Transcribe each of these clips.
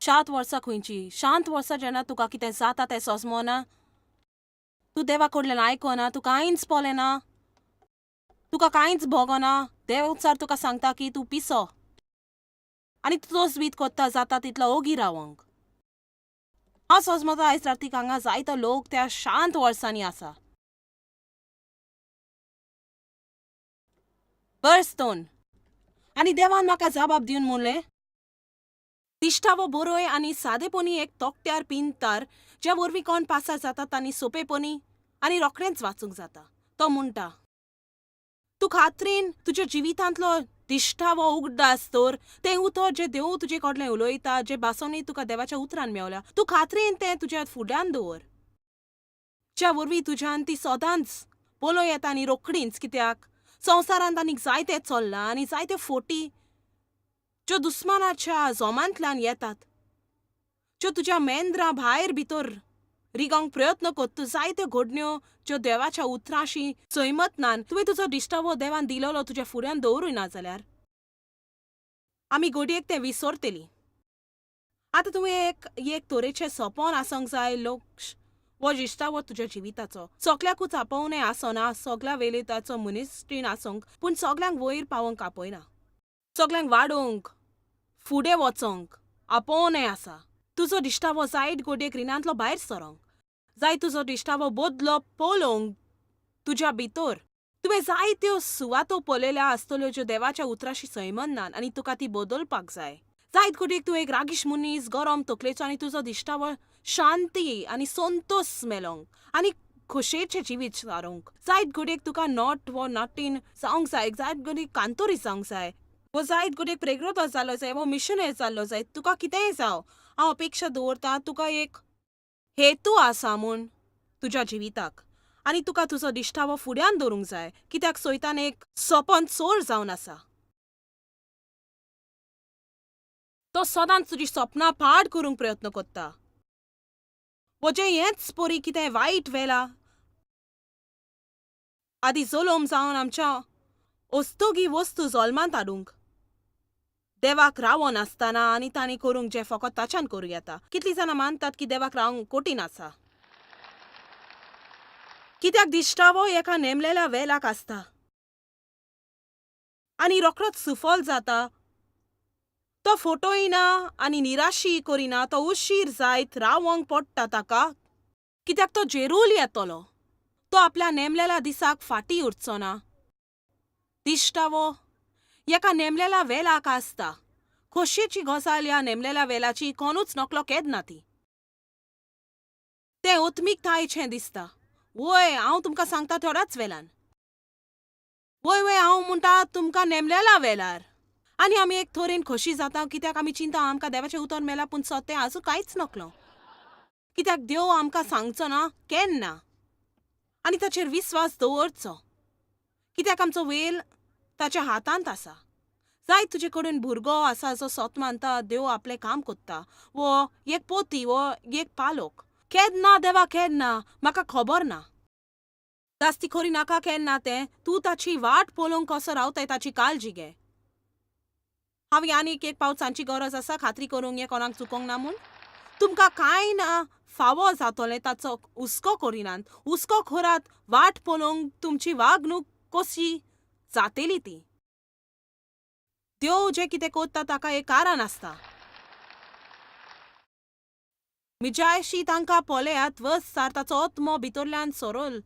शांत वर्सां खंयची शांत वर्सां जेन्ना तुका कितें जाता तें सोजमोना, तूं देवा कडल्यान आयकोना, तूं कांयच पोलेना, तुका कांयच भोगोना, देवचार तुका सांगता की तूं पिसो आनी तोच वीत कोत्ता जाता तितलो ओगी रावंक. हांव सोजमोता आयज रातीक हांगा जायतो लोक त्या शांत वर्सांनी आसा. बर्स्टोन आनी देवान म्हाका जबाब दिवन म्हणलें, दिश्टावो बरोय आनी सादेपणी एक तोकट्यार पिंतार ज्या वरवीं कोण पासार जातात आनी सोंपेपणी आनी रोखडेंच वाचूंक जाता. तो म्हणटा, तूं खात्रीन तुज्या जिवितांतलो दिश्टावो उगडास तर तें उतर जें देव तुजे कडलें उलयता, जे भासोनी तुका देवाच्या उतरान मेवल्या, तूं खात्रीन तें तुज्या फुड्यान दवर, ज्या वरवीं तुज्यान ती सदांच बोलो येता आनी रोखडींच. कित्याक संवसारांत आनीक जायते चल्लां आनी जायते फोटी ज्यो दुस्मानाच्या जोमांतल्यान येतात, ज्यो तुज्या मेंद्रा भायर भितर रिगोंक प्रयत्न कोत्ता, जायत्यो घडण्यो ज्यो देवाच्या उतरांशी सैमत नान. तुवें तुजो दिश्टावो देवान दिलोलो तुज्या फुड्यान दवरूय ना जाल्यार आमी घडयेक तें विसरतलीं. आतां तुवें एक तरेचें सोपोन आसोंक जाय. लोक वो दिश्टावो तुज्या जिविताचो सगल्याकूच आपोवनय आसोना, सगल्या वेले ताचो मनीसटीण आसूंक, पूण सगल्यांक वयर पावोवंक आपयना. सगल्यांक वाडोवंक, फुडें वचोंक आपोवनय आसा. तुजो दिश्टावो जायत घडयेक रिणांतलो भायर सरोंक जाय. तुजो दिश्टावो बदलो पळोवंक तुज्या भितर. तुवें जायत्यो सुवातो पळयल्या आसतल्यो ज्यो देवाच्या उतराशी सैमन नान आनी तुका ती बदलपाक जाय. जायत घडयेक तूं एक रागीश मनीस, गरम तकलेचो आनी तुजो दिश्टावो शांती आनी संतोष मेलोंक आनी खोशयेचें जिवीत सारूंक. जायत घडयेक तुका नट वो नटीन जावंक जाय. जायत घडयेक कांतोरी जावंक जाय. वो जायत घडयेक प्रेग्रोदोस जालो जाय, वो मिशनरी जाल्लो जाय. तुका कितेंय जावं, हांव अपेक्षा दवरतां तुका एक हेतू आसा म्हूण तुज्या जिविताक आनी तुका तुजो दिश्टावो फुड्यान दवरूंक जाय. कित्याक सैतान एक सोपोन चोर जावन आसा. तो सदांच तुजी सपनां पाड करूंक प्रयत्न कोत्ता. वजें हेंच परी कितें वायट वेला आदी जोलोम जावन आमच्या ओस्तोगी वस्तू जल्मांत हाडूंक देवाक रावो नासतना आनी तांणी करूंक जें फकत ताच्यान करूं येता. कितलीं जाणां मानतात की देवाक रावंक कठीण आसा, कित्याक दिश्टावो एका नेमलेल्या वेलाक आसता आनी रोखडोच सुफल जाता. तो फोटोय ना आनी निराशी करिना. तो उशीर जायत रावंक पडटा ताका, कित्याक तो जेरूल येतलो. तो आपल्या नेमलेल्या दिसाक फाटीं उरचो ना. दिश्टावो एका नेमलेल्या वेलाक आसता. खोशयेची गजाल ह्या नेमलेल्या वेलाची कोणूच नकलो केदना ती. तें ओत्मीकतायेचें दिसता. वय हांव तुमकां सांगता थोड्याच वेलान. वय हांव म्हणटा तुमकां नेमलेल्या वेलार. आनी आमी एक तरेन खोशी जाता, कित्याक आमी चिंता आमकां देवाचें उतर मेलां, पूण सत्तें आजून कांयच नकलो. कित्याक देव आमकां सांगचो ना केन्ना आनी ताचेर विस्वास दवरचो, कित्याक आमचो वेल ताच्या हातांत आसा. जायत तुजे कडेन भुरगो आसा जो सोत मानता देव आपलें काम कोत्ता, वो एक पोती, वो एक पालोक. केन्ना देवा केन्ना म्हाका खबर ना. जास्ती खरी नाका केन्ना तें. तूं ताची वाट पळोवंक कसो रावताय ताची काळजी घे. हांव आनीक एक पावट सांची गरज आसा खात्री करूंक ये कोणाक चुकोंक ना म्हूण. तुमकां कांय ना फावो जातोलें ताचो हुस्को करिनात. हुस्को खोरात वाट पळोवंक तुमची वागणूक कशी जातली ती. देव जें कितें कोत्ता ताका एक कारण आसता. मिजायशी तांकां पळयात वसार ताचो आत्मो भितरल्यान सरोल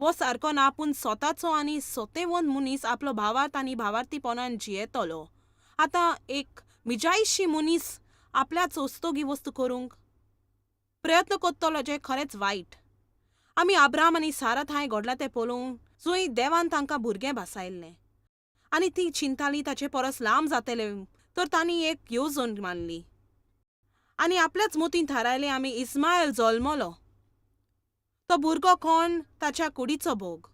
वो सारको ना, पूण स्वताचो आनी सोतेवंत मनीस आपलो भावार्थ आनी भावार्थीपणान जियेतलो. आतां एक मिजायशी मनीस आपल्याच ओस्तोगी वस्तू करूंक प्रयत्न कोत्तलो जें खरेंच वायट. आमी अब्राम आनी सारा थंय घडलां तें पळोवंक, जंय देवान तांकां भुरगें भासायल्लें आनी ती चिंताली ताचे परस लांब जातलें, तर तांणी एक येवजण मारली आनी आपल्याच मोतीन थारायलें आमी इस्मायल जल्मलो. तो भुरगो कोण ताच्या कुडीचो भोग.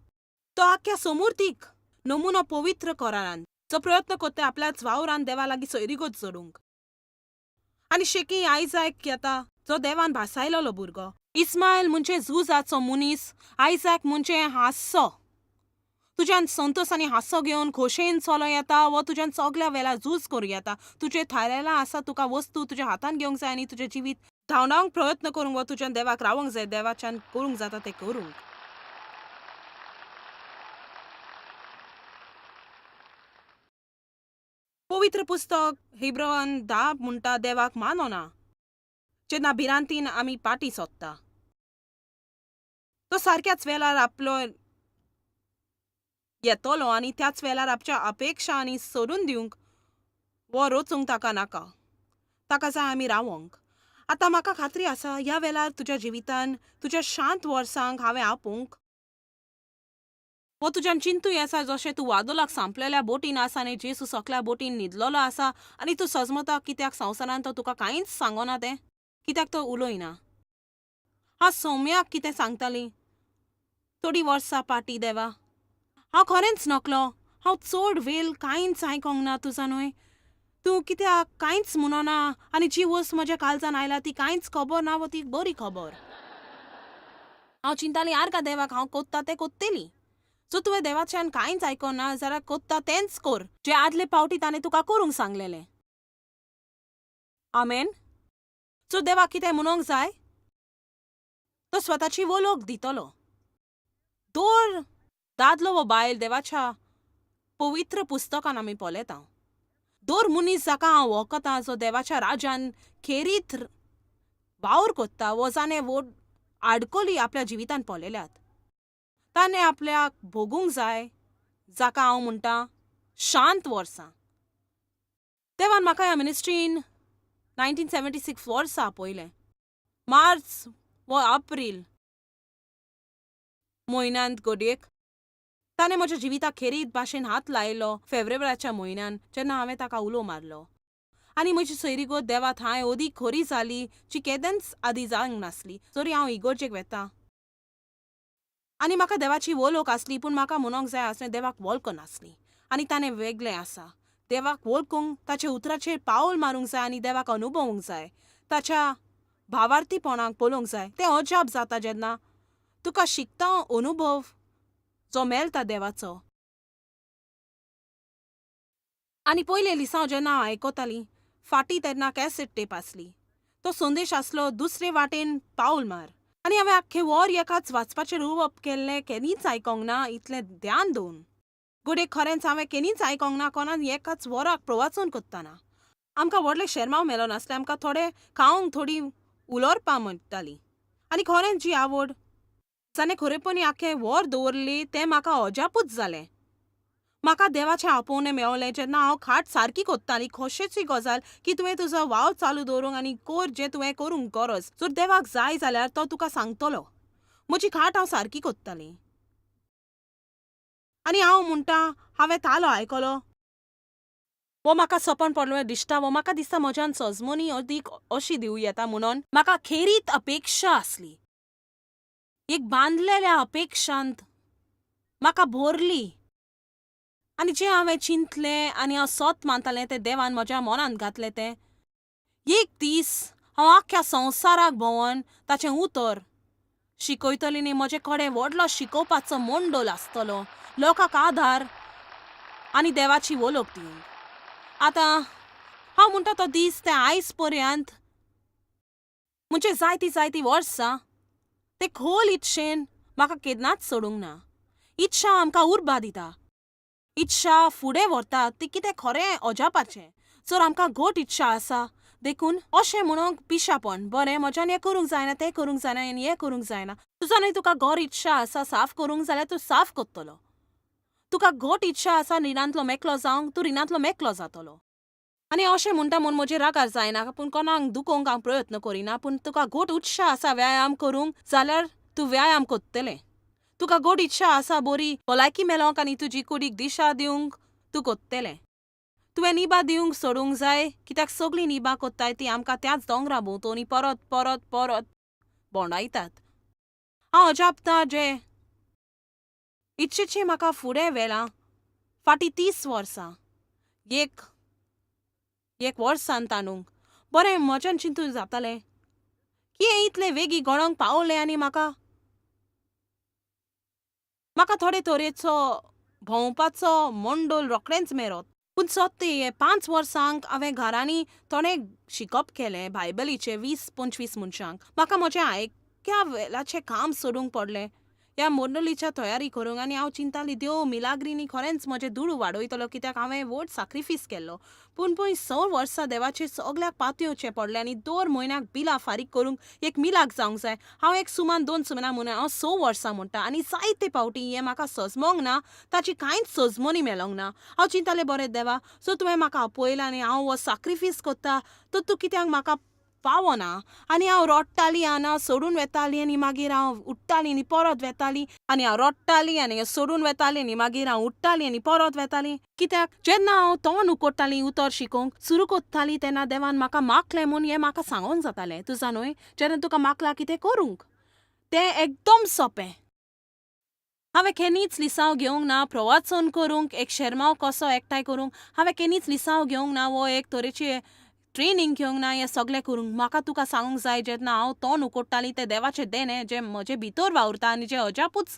तो आख्या समूर्तीक नमुनो पवित्र कोरान जो प्रयत्न कोत्ता आपल्याच वावरान देवा लागीं सोयरीगत जोडूंक. आनी शेकी आयजाक येता जो देवान भासायलोलो भुरगो. इस्मायल म्हणजे झुजाचो मनीस, आयजाक म्हणजे हांसो. तुज्यान संतोष आनी हांसो घेवन खोशेन चलो येता व तुज्यान सगल्या वेळा झूज करूं येता. तुजें थायलेलां आसा तुका वस्तू तुज्या हातान घेवंक जाय आनी तुजें जिवीत धांवडावंक प्रयत्न करूंक व तुज्यान देवाक रावंक जाय, देवाच्यान करूंक जाता तें करूंक. पवित्र पुस्तक हिब्रोन 10 म्हणटा देवाक मानना जेन्ना भिरांतीन आमी पाटी सोदता. तो सारक्याच वेळार आपलो येतलो आनी त्याच वेळार आपच्या अपेक्षा आनी सोडून दिवंक वो रोचूंक ताका नाका. ताका जाय आमी रावंक. आतां म्हाका खात्री आसा ह्या वेळार तुज्या जिवितान तुज्या शांत वर्सांक हांवें आपोवंक वो तुज्यान चिंतूय आसा जशें तूं वादोलाक सांपलेल्या बोटीन आसा आनी जेसू सकल्या बोटीन न्हिदलोलो आसा आनी तूं सजमता कित्याक संवसारान तो तुका कांयच सांगना तें कित्याक तो उलोयना. हांव सौम्याक कितें सांगताली थोडी वर्सां पाटी देवा हांव खरेंच नकलो. हांव चड वेळ कांयच आयकोंक ना तुजा न्हय. तूं कित्याक कांयच म्हणना आनी जी वस्त म्हज्या काळजान आयला ती कांयच खबर ना व ती बरी खबर. हांव चिंताली आर्का देवाक हांव कोत्ता तें कोत्तेली. सो तुवें देवाच्यान कांयच आयकोना जाल्यार कोत्ता तेंच कोर जें आदले पावटी ताणें तुका करूंक सांगलेलें. आमेन. सो देवाक कितें म्हणूंक जाय तो स्वताची वळख दितलो. दर दादलो व बायल देवाच्या पवित्र पुस्तकान आमी पळयता. दर मनीस जाका हांव वळखतां जो देवाच्या राज्यान खेरीत वावर कोत्ता व जाणें आडकोली आपल्या जिवितान पळयल्यात ताणें आपल्याक भोगूंक जाय जाका हांव म्हणटा शांत वर्सां. देवान म्हाका ह्या मिनिस्ट्रीन 1976 वर्सा आपयलें. मार्च व एप्रील म्हयन्यांत घडयेक ताणें म्हज्या जिविताक खेरीत भाशेन हात लायलो फेब्रुवारीच्या म्हयन्यान जेन्ना हांवें ताका उलो मारलो. आनी म्हजी सोयरीगत देवा थंय ओदी खरी जाली जी केन्नाच आदी जावंक नासली. जरी हांव इगोर्जेक वेता आनी म्हाका देवाची वळख आसली पूण म्हाका म्हणूंक जाय आसलें देवाक वळखनासली आनी ताणें वेगळें आसा. देवाक वळखूंक ताच्या उतराचेर पावल मारूंक जाय आनी देवाक अनुभवूंक जाय. ताच्या भावार्थीपणाक पळोवंक जाय. तें अजाप जाता जेन्ना तुका शिकता अनुभव जो मेळटा देवाचो. आनी पयले लिसांव जेन्ना हांव आयकतालीं फाटीं तेन्ना कॅसेट टेप आसली. तो संदेश आसलो दुसरे वाटेन पावल मार. आनी हांवें आख्खें वर एकाच वाचपाचेर उलोवप केल्लें केन्नीच आयकोंक ना इतलें ध्यान दवन. घडये खरेंच हांवें केन्नीच आयकोंक ना कोणान एकाच वराक प्रवाचन कोत्ताना. आमकां व्हडलें शर्माव मेलो नासलें. आमकां थोडें खावंक थोडी उलोवपां म्हणटालीं. आनी खरेंच जी आवड जाणें खरेपणी आख्खें वर दवरली तें म्हाका अजापूच जालें. म्हाका देवाचें आपोवणें मेळलें जेन्ना हांव खाट सारकी कोत्ताली. खोशेची गजाल की तुवें तुजो वाव चालू दवरूंक आनी कोर जें तुवें करूंक गरज. जर देवाक जाय जाल्यार तो तुका सांगतलो. म्हजी खाट हांव सारकी कोत्ताली. आनी हांव म्हणटा हांवें तालो आयकलो वो म्हाका सपन पडलो दिसता वो म्हाका दिसता म्हज्यान सजमोनी अदीक अशी दिवं येता म्हणून म्हाका खेरीत अपेक्षा आसली. एक बांदलेल्या अपेक्षांत म्हाका भरली आनी जें हांवें चिंतलें आनी हांव सत मानतालें तें देवान म्हज्या मनांत घातलें तें एक दीस हांव आख्ख्या संवसाराक भोंवन ताचें उतर शिकयतलें न्ही. म्हजे कडेन व्हडलो शिकोवपाचो मंडल आसतलो लोकांक आधार आनी देवाची वळख दिवंक. आतां हांव म्हणटा तो दीस तें आयज पर्यंत म्हणजे जायतीं वर्सां तें खोल इच्छेन म्हाका केन्नाच सोडूंक ना. इच्छा आमकां उर्बा दिता. इच्छा फुडें व्हरता ती कितें खरें अजापाचें. जर आमकां घट इच्छा आसा देखून अशें म्हणूंक पिशापण बरें म्हज्यान हें करूंक जायना तें करूंक जायना आनी हें करूंक जायना. तुजो न्हय तुका घर इच्छा आसा साफ करूंक जाल्यार तूं साफ कोत्तलो. तुका घट इच्छा आसा रिणांतलो मेकलो जावंक तूं रिणांतलो मेकलो जातलो. आनी अशें म्हणटा म्हूण म्हजे रागार जायना पूण कोणाक दुखोवंक हांव प्रयत्न करिना. पूण तुका घट इच्छा आसा व्यायाम करूंक जाल्यार तूं व्यायाम कोत्तलें. तुका घट इच्छा आसा बरी भलायकी मेलोवंक आनी तुजी कुडीक दिशा दिवंक तूं कोत्तलें. तुवें निबा दिवंक सोडूंक जाय कित्याक सगळीं निबा कोत्ताय ती आमकां त्याच दोंगरा भोंवतणी परत परत परत भोंवडायतात. हांव अजापता जे इच्छेची म्हाका फुडें व्हेलां फाटीं 30 वर्सां एक वर्सान ताणूंक बरें म्हज्यान चिंतून जातालें की हें इतलें वेगी घडोवंक पावलें आनी म्हाका थोडे तरेचो भोंवपाचो मोंडोल रोखडेंच मेरोत. पूण सत्य हे 5 वर्सांक हांवें घरांनी थोडें शिकप केलें बायबलीचें 20-25 मनशांक. म्हाका म्हजें आयक्या वेलाचें काम सोडूंक पडलें ह्या मोंडोलीच्या तयारी करूंक. आनी हांव चिंतालीं देव मिलाग्रींनी खरेंच म्हजें दूड वाडयतलो कित्याक हांवें व्हड सॅक्रिफीस केल्लो. पूण 6 वर्सां देवाचेर सगल्याक पातयेवचें पडलें आनी दर म्हयन्याक बिलां फारीक करूंक एक मिलाक जावंक जाय. हांव एक सुमान 2 सुमाना म्हणून हांव 6 वर्सां म्हणटा आनी जायते फावटी हें म्हाका सजमोंक ना, ताची कांयच सजमोनी मेळोंक ना. हांव चिंतालें बरें देवा, सो तुवें म्हाका आपयलां आनी हांव हो सॅक्रिफीस कोत्ता तो तूं कित्याक म्हाका पावना. आनी हांव रडटालीं आनी हांव सोडून वेतालीं आनी मागीर हांव उठ्ठालीं आनी परत वेतालीं आनी हांव रडटालीं आनी सोडून वेतालीं आनी मागीर हांव उठ्ठालीं आनी परत वेतालीं. कित्याक जेन्ना हांव तोंड उकोडटालीं उतर शिकोवंक सुरू कोत्तालीं तेन्ना देवान म्हाका मागलें म्हूण हें म्हाका सांगोंक जातालें. तुजा न्हय, जेन्ना तुका मागलां कितें करूंक तें एकदम सोंपें. हांवें केन्नीच लिसांव घेवंक ना प्रवचन करूंक, एक शेरमाव कसो एकठांय करूंक. हांवें केन्नीच लिसांव घेवंक ना वो एक तरेची ट्रेनींग घेवंक ना हें सगलें करूंक. म्हाका तुका सांगूंक जाय जेन्ना हांव तोंड उकोडटालीं तें देवाचें देणें जें म्हजे भितर वावुरता आनी जें अजापूच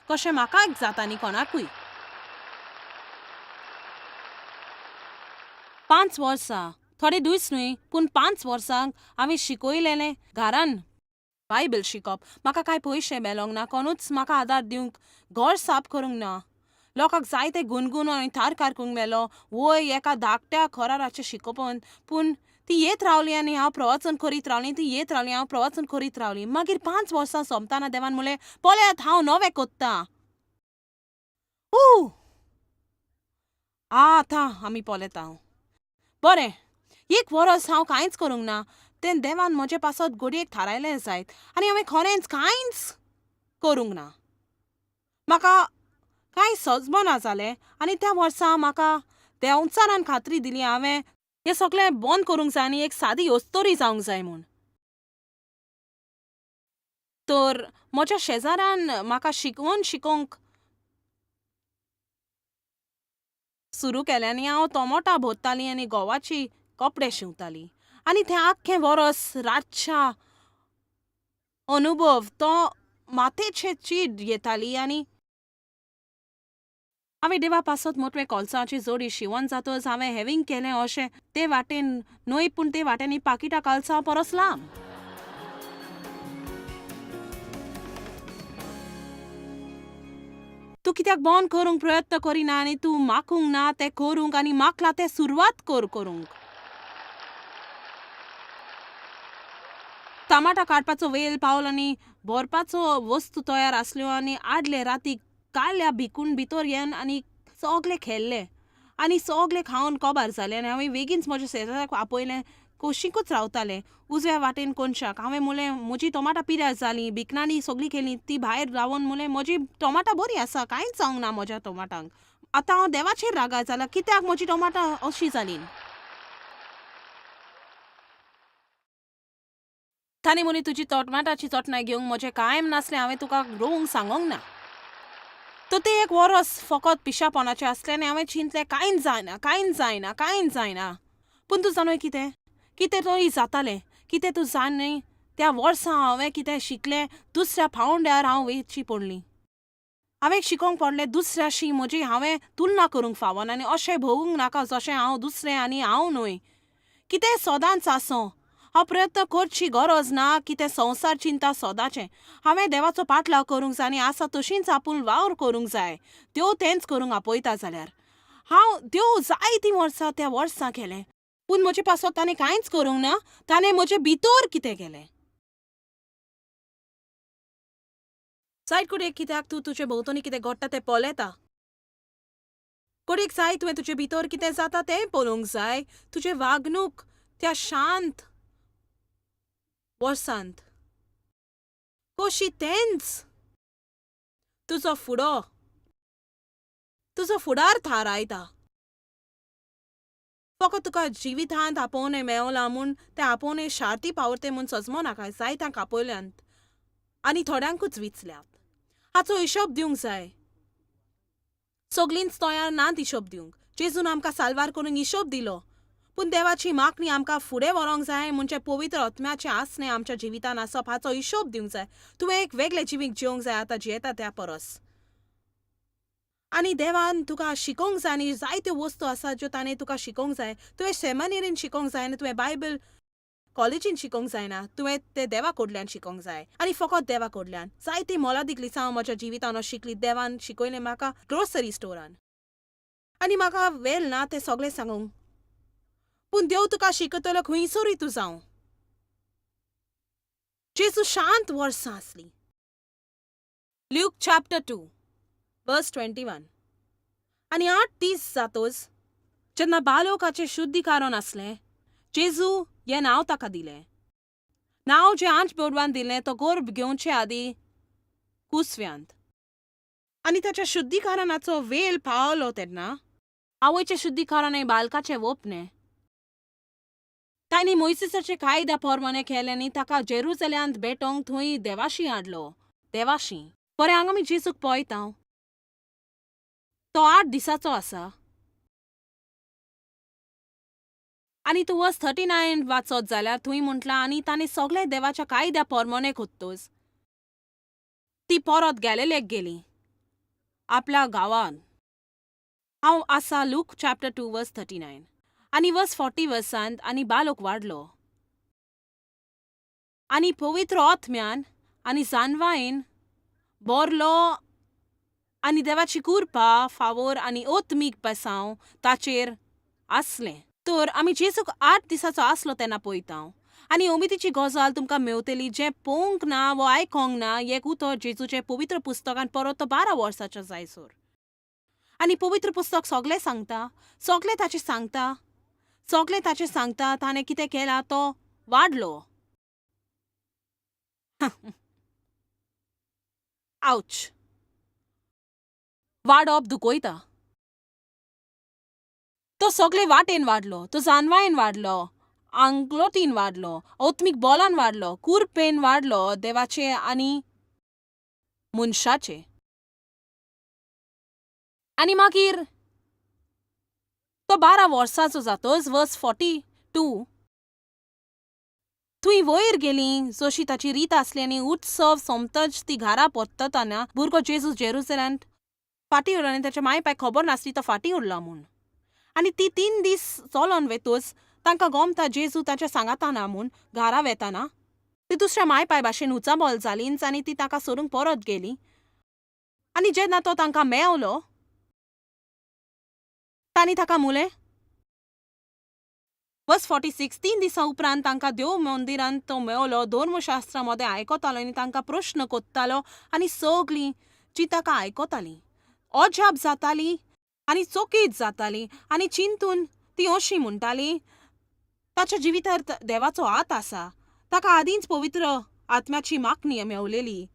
कशें म्हाका जाता न्ही कोणाकूय. 5 वर्सां थोडे दीस न्हय पूण 5 वर्सांक हांवें शिकयलेलें घरान बायबल शिकप. म्हाका कांय पयशे मेळोंक ना, कोणूच म्हाका आदार दिवंक, घर साफ करूंक ना. लोकांक जायते गुणगुण आनी थार कारकूंक मेलो वय एका धाकट्या खोराराचें शिकोवपन. पूण ती येत रावली आनी हांव प्रवचन करीत रावलीं, ती येत रावली हांव प्रवचन करीत रावलीं. मागीर 5 वर्सां सोंपताना देवान म्हणलें पळयात हांव नवें कोत्तां. आतां आमी पळयता. बरें, 1 वर्स हांव कांयच करूंक ना. तें देवान म्हजे पासत घडयेक थारायलें जायत आनी हांवें खरेंच कांयच करूंक ना. म्हाका कांय सजमना जालें आनी त्या वर्सा म्हाका देंवचारान खात्री दिली हांवें हें सगलें बंद करूंक जाय आनी एक सादी अस्तोरी जावंक जाय म्हूण. तर म्हज्या शेजाऱ्यान म्हाका शिकोवंक सुरू केलें आनी हांव टोमाटां भरतालीं आनी गंवाची कपडे शिंवतालीं. आनी तें आख्खें वरस रातच्या अनुभव तो माथेचें चीड येताली आनी हांवें देवा पासत मोटवे कोल्साची जोडी शिंवोन जातच हांवें हेवींग केलें अशें ते वाटेन न्हय पूण ते वाटेनी पाकिटां कालसां परस लांब. तूं कित्याक बंद करूंक प्रयत्न करिना आनी तूं मागूंक ना तें करूंक आनी मागलां तें सुरवात करूंक. टमाटां काडपाचो वेळ पावलो आनी भरपाचो वस्तू तयार आसल्यो आनी आदले राती काडल्या भिकून भितर येवन आनी सगलें खेळ्ळें आनी सगलें खावन कोबार जालें आनी हांवें बेगीनच म्हज्या शेजाऱ्याक आपयलें. खोशीकूच रावतालें उजव्या वाटेन कोनशाक. हांवें म्हणलें म्हजीं टोमाटां पिड्यार जालीं, भिकणांनी सगलीं केलीं. ती भायर रावन म्हणलें म्हजीं टोमाटां बरीं आसा, कांयच जावंक ना म्हज्या टोमाटांक. आतां हांव देवाचेर रागार जालां कित्याक म्हजीं टोमाटां अशीं जालीं. ताणें म्हणी तुजी टोमाटाची चटणाय घेवंक म्हजें कांयम नासलें, हांवें तुका रोवंक सांगोंक ना. तर तें एक वरस फकत पिशापोनाचें आसलें आनी हांवें चिंतलें कांयच जायना. पूण तूं जाणय कितें तरी जातालें. कितें तूं जाण न्हय त्या वर्सा हांवें कितें शिकलें दुसऱ्या फावंड्यार हांव वेचची पडलीं. हांवें शिकोवंक पडलें दुसऱ्याशी म्हजी हांवें तुलना करूंक फावना आनी अशें भोगूंक नाका जशें हांव दुसरें आनी हांव न्हय. कितें सदांच आसूं हांव प्रयत्न करची गरज ना की तें संवसार चिंता सदांचें. हांवें देवाचो पाटलाव करूंक जाय आनी आसा तशींच आपूण वावर करूंक जाय. देव तेंच करूंक आपयता जाल्यार हांव देव जायतीं वर्सां त्या वर्सां केलें पूण म्हजे पासत ताणें कांयच करूंक ना. ताणें म्हजे भितर कितें केलें. जायत कुडीक कित्याक तूं तुजे भोंवतणी कितें घडटा तें पळयता. कुडीक जाय तुवें तुजे भितर कितें जाता तें पळोवंक जाय. तुजें वागणूक त्या शांत वर्सांत कशी तेंच तुजो फुडार थारायता. फकत तुका जिवितांत आपोवणें मेवलां म्हूण तें आपोवणें शार्ती पावरतें म्हूण सजमो नाका. जायत्यांक आपयल्यांत आनी थोड्यांकूच विचल्यात. हाचो हिशोब दिवंक जाय. सगलींच तयार नात हिशोब दिवंक. जेजून आमकां साल्वार करूंक हिशोब दिलो पूण देवाची मागणी आमकां फुडें व्हरोंक जाय म्हणजे पवित्र आत्म्याचें आसणें आमच्या जिवितांत आसप हाचो हिशोब दिवंक जाय. तुवें एक वेगळें जिवीक जिवंक जाय आतां जियेता त्या परस. आनी देवान तुका शिकोवंक जाय आनी जायत्यो वस्तू आसात ज्यो ताणें तुका शिकोवंक जाय. तुवें सेमिनरीन शिकोवंक जाय आनी तुवें बायबल कॉलेजीन शिकोवंक जायना. तुवें तें देवा कडल्यान शिकोवंक जाय आनी फकत देवा कडल्यान. जायतीं मोलादीक लिसां हांव म्हज्या जिवितान शिकली. देवान शिकयलें म्हाका ग्रोसरी स्टोरान. आनी म्हाका वेल ना तें सगळें सांगूंक. पूण देव तुका शिकयतलो खंयसरूय तूं जावं. जेजू शांत वर्सां आसली. ल्यूक चॅप्टर 2 वर्स 21. आनी 8 दीस जातोच जेन्ना बालोकाचें शुद्धीकरण आसलें, जेजू हें नांव ताका दिलें. नांव जें आंच बेडवान दिलें तो गर्भ घेवचे आदीं कुसव्यांत. आनी ताच्या शुद्धीकरणाचो वेळ पावलो तेन्ना आवयचें शुद्धीकरण हें बालकाचें वोपणें. तांणी मोइसेसाचे कायद्या पोरमाणें केलें आनी ताका जेरुसलेमांत भेटोवंक थंय देवाशी हाडलो. देवाशी बरें हांगा आमी जेजूक पळयता. तो 8 दिसाचो आसा. आनी तूं वर्स 39 वाचत जाल्यार थंय म्हटलां आनी ताणें सगळे देवाच्या कायद्या पोरमाणें कोत्तोच ती परत गॅलिलेक गेली आपल्या गांवान. हांव आसा लूक चॅप्टर 2 वर्स 39 आनी वर्स 40 वर्सांत आनी बालोक वाडलो. आनी पवित्र आत्म्यान आनी जानवायेन बोरलो आनी देवाची कृपा फावोर आनी ओत्मीक बेसांव ताचेर आसलें. तर आमी जेजूक 8 दिसाचो आसलो तेन्ना पळयता. आनी उमेदीची गजाल तुमकां मेवतली. जें पळोवंक ना वो आयकोंक ना एक उतर जेजूचें पवित्र पुस्तकान परत तो 12 वर्साचो जायसर. आनी पवित्र पुस्तक सगळें सांगता. सगळें ताचें सांगता ताणें कितें केलां तो वाडलो. आवच. वाडप दुखयता. तो सगळे वाटेन वाडलो. तो जानवायेन वाडलो, आंगलोटीन वाडलो, ओत्मीक बोलान वाडलो, कुरपेन वाडलो देवाचे आनी मनशाचे. आनी मागीर तो 12 वर्साचो जातोच वर्स 42 थंय वयर गेली जशी ताची रीत आसली आनी उत्सव सोमतच ती घरा पोत्ततना भुरगो जेजू जेरुसलेमांत फाटीं उरलो आनी ताच्या मायपाय खबर नासली तो फाटीं उरला म्हूण. आनी ती 3 दीस चलोन वेतूच तांकां गोमता जेजू ताच्या सांगाता ना म्हूण घरा वेताना ती दुसऱ्या मायपाय भाशेन उचाबोल जालींच आनी ती ताका सोडूंक परत गेली. आनी जेन्ना तो तांकां मेवलो तांणी ताका मुलें वर्स 46 3 दिसां उपरांत तांकां देव मंदिरांत तो मेवलो. धर्मशास्त्रा मदें आयकोतालो आनी तांकां प्रश्न कोत्तालो आनी सगळीं जीं ताका आयकोतालीं अजाप जातालीं आनी चकीत जातालीं आनी चिंतून ती अशीं म्हणटालीं ताच्या जिवितार देवाचो हात आसा. ताका आदींच पवित्र आत्म्याची मागणी मेवलेली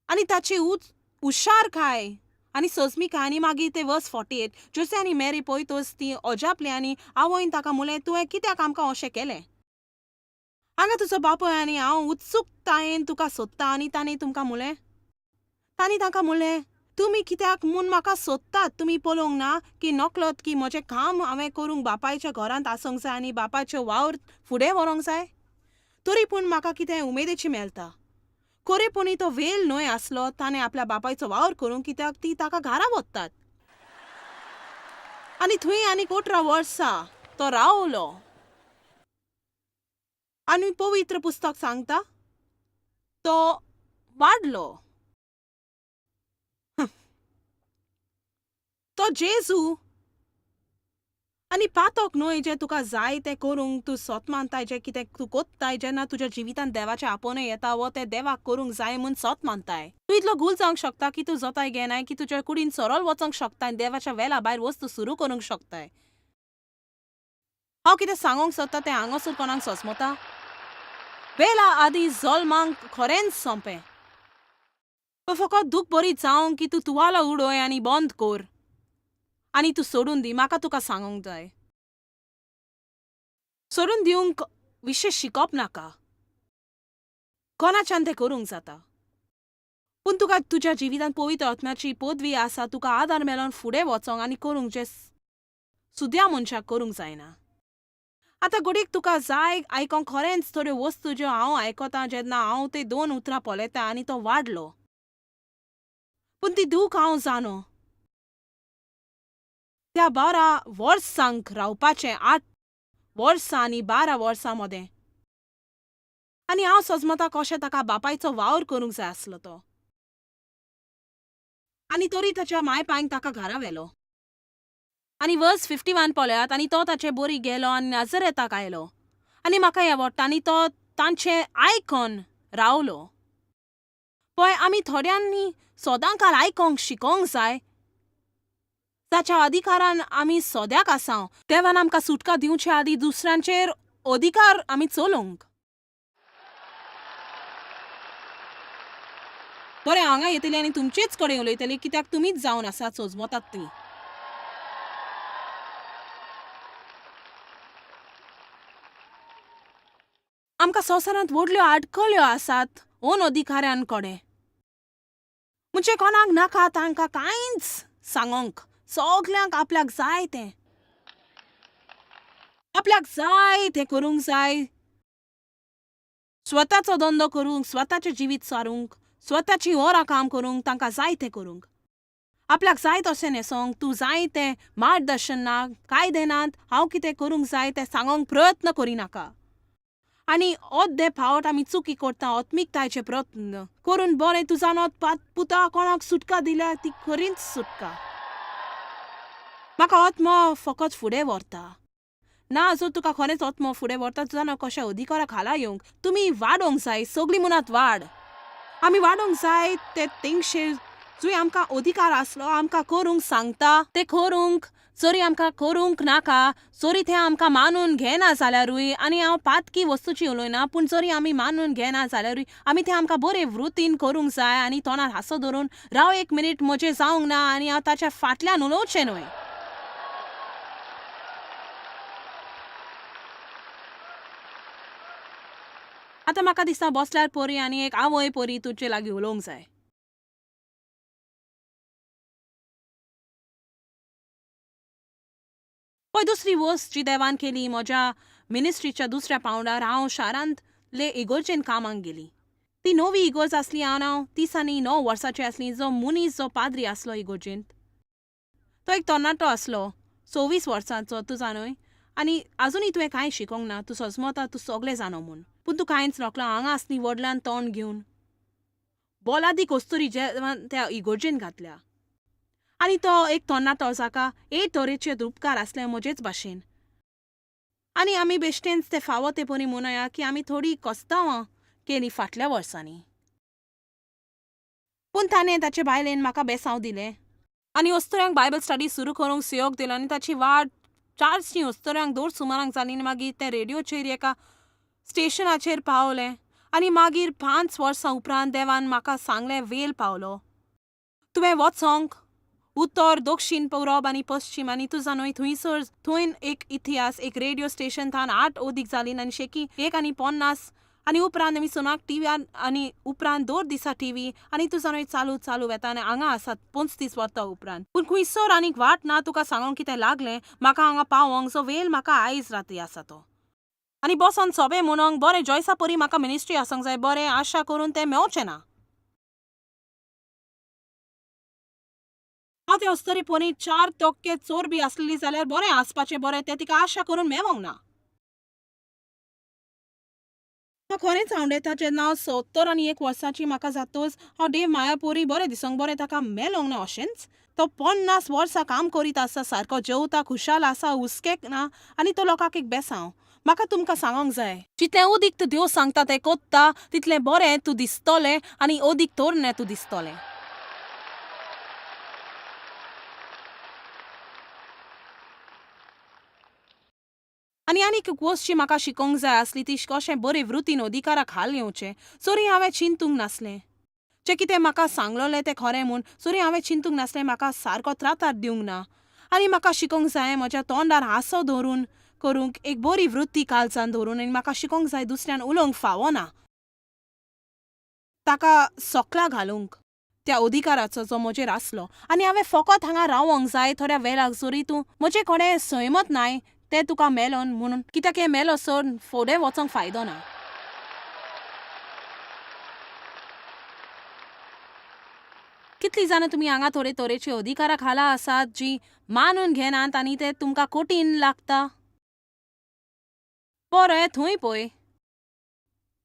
आनी ताची हुशारकाय आनी सजमीकाय. आनी मागीर ते वर्स 48 जोसे आनी मेरी पळयतोच ती अजापली आनी आवयन ताका म्हणलें तुवें कित्याक आमकां अशें केलें. हांगा तुजो बापूय आनी हांव उत्सुकतायेन तुका सोदता. आनी तांणी तांकां म्हणलें तुमी कित्याक म्हूण म्हाका सोदतात. तुमी पळोवंक ना की नकळत की म्हजें काम हांवें करूंक बापायच्या घरांत आसूंक जाय आनी बापायचो वावर फुडें व्हरूंक जाय. तरी पूण म्हाका कितें उमेदीची मेळटा. खरेपणी तो वेल न्हय आसलो ताणें आपल्या बापायचो वावर करूंक कित्याक ती ताका घरा व्हरतात. आनी थंय आनी 18 वर्सां तो रावलो. आनी पवित्र पुस्तक सांगता तो वाडलो. तो जेजू आनी पातोक न्हय जें तुका जाय तें करूंक तूं सोत मानताय जें कितें तूं कोत्ताय जेन्ना तुज्या जिवितांत देवाचें आपणय येता वो तें देवाक करूंक जाय म्हूण सोत मानताय. तूं इतलो घुल जावंक शकता की तूं जोताय घेनाय की तुज्या कुडीन सरळ वचोंक शकताय देवाच्या वेला भायर वस्तू सुरू करूंक शकताय. हांव कितें सांगूंक सोदता तें हांगासर कोणाक सोजमोता. वेला आदीं जल्मांक खरेंच सोंपें. फकत दूख बरी जावंक की तूं तुवालो उडोय आनी बंद कर आनी तूं सोडून दी. म्हाका तुका सांगूंक जाय सोडून दिवंक विशेष शिकप नाका. कोणाच्यान तें करूंक जाता. पूण तुका तुज्या जिवितांत पवित्र आत्म्याची पदवी आसा. तुका आदार मेळोन फुडें वचोंक आनी करूंक जें सुद्या मनशाक करूंक जायना. आतां घडीक तुका जाय आयकोंक खरेंच थोड्यो वस्तू ज्यो हांव आयकोतां जेन्ना हांव ते 2 उतरां पळयता आनी तो वाडलो. पूण ती दूख हांव जाणो त्या 12 वर्सांक रावपाचें 8 वर्सां आनी 12 वर्सां मदें. आनी हांव सजमतां कशें ताका बापायचो वावर करूंक जाय आसलो तो. आनी तरी ताच्या माय पायंक ताका घरा व्हेलो. आनी वर्स 51 पळयात आनी तो ताचे बोरी गेलो आनी नाजरेताक आयलो. आनी म्हाका हें आवडटा आनी तो तांचें आयकून रावलो. पळय, आमी थोड्यांनी सोदांकाल आयकोंक शिकोंक जाय जाच्या अधिकारान आमी सोद्याक आसांव. देवान आमकां सुटका दिवचे आदीं दुसऱ्यांचेर अधिकार आमी चलोवंक. बरें, हांगा येतली आनी तुमचेच कडेन उलयतली कित्याक तुमीच जावन आसात सोजमतात ती. आमकां संवसारांत व्हडल्यो आडखळ्यो आसात ओन अधिकाऱ्यां कडेन. म्हणजे कोणाक नाका तांकां कांयच सांगोंक. सगल्यांक आपल्याक जाय तें करूंक जाय. स्वताचो धंदो करूंक, स्वताचें जिवीत सारूंक, स्वताची वरां काम करूंक, तांकां जाय तें करूंक. आपल्याक जाय तशें न्हेसोंक, तूं जाय तें मार्गदर्शन ना, कायदे नात, हांव कितें करूंक जाय तें सांगोंक प्रयत्न करिनाका. आनी अर्दे फावट आमी चुकी करता आत्मिकतायेचे प्रयत्न करून बरें तुजा नोत पुता कोणाक सुटका दिल्या ती खरीच सुटका. म्हाका आत्मो फकत फुडें व्हरता ना. जर तुका खरेंच आत्मो फुडें व्हरता तुजा नोत कशें अधिकाराक खाला येवंक. तुमी वाडोंक जाय, सगळीं मुनात वाड. आमी वाडोंक जाय ते तेंगशेर जुंय आमकां अधिकार आसलो आमकां करूंक सांगता तें करूंक. जरी आमकां करूंक नाका, जरी तें आमकां मानून घेना जाल्यारूय, आनी हांव पातकी वस्तूची उलयना, पूण जरी आमी मानून घेना जाल्यारूय आमी तें आमकां बरे वृत्तीन करूंक जाय. आनी तोंडार हांसो धरून राव एक मिनीट म्हजें जावंक ना आनी हांव ताच्या फाटल्यान उलोवचें न्हय. आतां म्हाका दिसता बसल्यार पोरी आनी एक आवय पोरी तुजे लागीं उलोवंक जाय. पळय, दुसरी वस्त जी देवान केली, म्हज्या मिनिस्ट्रीच्या दुसऱ्या पावंडार हांव शारांतले इगोर्जेन कामाक गेली. ती नवी इगोर्ज आसली. हांव 30 आनी 9 वर्सांची आसली. जो मुनीस जो पाद्री आसलो इगोर्जेंत तो एक तरणाटो आसलो, 24 वर्सांचो, तूं जाणय. आनी आजुनूय तुवें कांय शिकोंक ना. तूं सजमता तूं सगळें जाणो म्हूण, पूण तूं कांयच नकलो. हांगा आसली व्हडल्यान तोंड घेवन बोलादी कस्तुरी जेवण त्या इगोर्जेन घातल्या. आनी तो एक तरणाटो जाका तरेचे उपकार आसले म्हजेच भाशेन. आनी आमी बेश्टेच ते फावो ते परी म्हणया की आमी थोडी कस्तांवां केलीं फाटल्या वर्सांनी. पूण ताणें ताचे बायलेन म्हाका बेसांव दिलें आनी अस्तुऱ्यांक बायबल स्टडी सुरू करूंक सुयोग दिलो. आनी ताची वाट 4 अस्तुऱ्यांक 2 सुमारांक जाली. आनी मागीर ते रेडिओचेर एका स्टेशनाचेर पावलें. आनी मागीर 5 वर्सां उपरांत देवान म्हाका सांगलें वेल पावलो. तुवें वचोंक उत्तर, दक्षिण, पौरब आनी पश्चिम. आनी तूं जाणय थंयसर थंय एक इतिहास, एक रेडिओ स्टेशन थान 8 ओदीक जाली आनी शेकी 1 आनी 50 आनी उपरांत आमी सुनाक टीव्ही आनी उपरांत 2 दिसा टीव्ही आनी तूं जाणय चालू वेता आनी हांगा आसात 35 वर्सां उपरांत. पूण खंयसर आनीक वाट ना तुका सांगोंक कितें लागलें म्हाका हांगा पावोंक. जो वेल म्हाका आयज राती आसा तो. आनी बसोन सोबे म्हणोंक बरें जॉयसा परी म्हाका मिनिस्ट्री आसोंक जाय. बरें, आशा करून तें मेळचें ना. हांव ते अस्तरी पोनी 4% चोरबी आसलेली जाल्यार बरें आसपाचें. बरें, तें तिका आशा करून मेळोंक ना. म्हाका खरेंच आवडटा जेन्ना हांव 70 आनी 1 वर्साची म्हाका जातोच हांव देव मायापोरी बरें दिसोंक बरें ताका मेळोंक ना अशेंच. तो 50 वर्सां काम करीत आसा, सारको जेवता, खुशाल आसा, हुस्केक ना आनी तो लोकांक एक बेसांव. म्हाका तुमकां सांगोंक जाय, जितलें अदीक देव सांगता तें कोत्ता तितलें बरें तूं दिसतलें आनी अदीक तोरणे तूं दिसतलें. आनीक एक वस्त जी म्हाका शिकोंक जाय आसली ती कशें बरे वृत्तीन अधिकाराक हाल येवचें. चोरी हांवें चिंतूंक नासलें. जें कितें म्हाका सांगलोलें तें खरें म्हूण चोरी हांवें चिंतूंक नासलें. म्हाका सारको त्रातार दिवंक ना. आनी म्हाका शिकोंक जाय म्हज्या तोंडार हांसो धरून करूंक एक बरी वृत्ती काळजान धरून. आनी म्हाका शिकोंक जाय दुसऱ्यान उलोवंक फावो ना. ताका सोकला घालूंक त्या अधिकाराचो जो म्हजेर आसलो. आनी हांवें फकत हांगा रावोंक जाय थोड्या वेळाक. जरी तूं म्हजे कडेन सहमत नाय तें तुका मेलोन म्हणून, कित्याक हें मेलो सर फुडें वचोंक फायदो ना. कितली जाणां तुमी हांगा थोडे तरेची अधिकारां खाला आसात जी मानून घेनात आनी ते तुमकां कठीण लागता. बरें थंय पळय.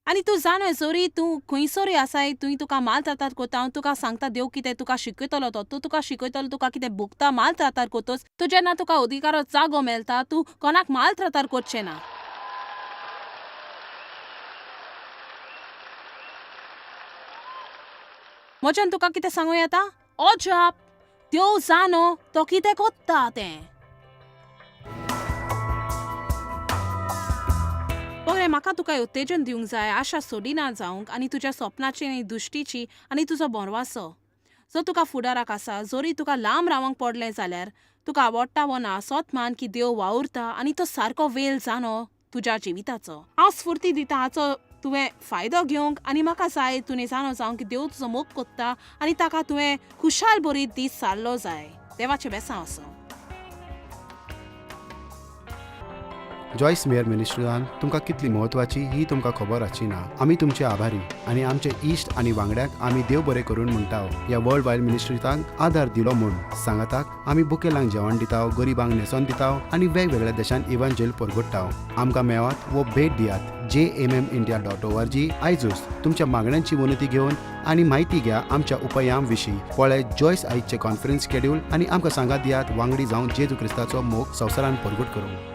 आनी तूं जाणय जोरी तूं खंयसरूय आसाय थंय तुका मालत्रातार कोता हांव तुका सांगता देव कितें तुका शिकयतलो तो तुका शिकयतलो तुका कितें भोगता मालत्रातार कोतोस तूं जेन्ना तुका अधिकारो जागो मेळटा तूं कोणाक मालत्रातार कोरचें ना. म्हज्यान तुका कितें सांगूं येता अजाप देव जाणो तो कितें कोत्ता तें. बरें म्हाका तुका उत्तेजन दिवंक जाय आशा सोडिना जावंक आनी तुज्या स्वप्नाची आनी दुश्टीची आनी तुजो बोरवासो जो तुका फुडाराक आसा जोरी तुका लांब रावंक पडलें जाल्यार तुका आवडटा वो ना सोत मान की देव वावुरता आनी तो सारको वेल जाणो तुज्या जिविताचो. हांव स्फूर्ती दिता हाचो तुवें फायदो घेवंक आनी म्हाका जाय तुवें जाणो जावंक की देव तुजो मोग कोत्ता आनी ताका तुवें खुशाल बरी दीस सारलो जाय. देवाचें बेसांव आसूं. जॉयस मेयर मिनिस्ट्रींत तुमकां कितली म्हत्वाची ही तुमकां खबर आसची ना. आमी तुमचे आभारी आनी आमचे इश्ट आनी वांगड्याक आमी देव बरें करून म्हणटाव. ह्या वर्ल्ड वायड मिनिस्ट्रींताक आदार दिलो म्हूण सांगाताक आमी बुकेलांक जेवण दिताव, गरिबांक न्हेसोन दिताव आनी वेगवेगळ्या देशांत इव्हँजल परगटाव. आमकां मेळात वो भेट दियात jmmindia.org. आयजूच तुमच्या मागण्यांची उन्नती घेवन आनी म्हायती घ्या आमच्या उपायां विशीं. पळय जॉयस आयजचे कॉन्फरन्स शेड्यूल आनी आमकां सांगात दियात वांगडी जावन जेजू क्रिस्ताचो मोग संवसारान परगट करूंक.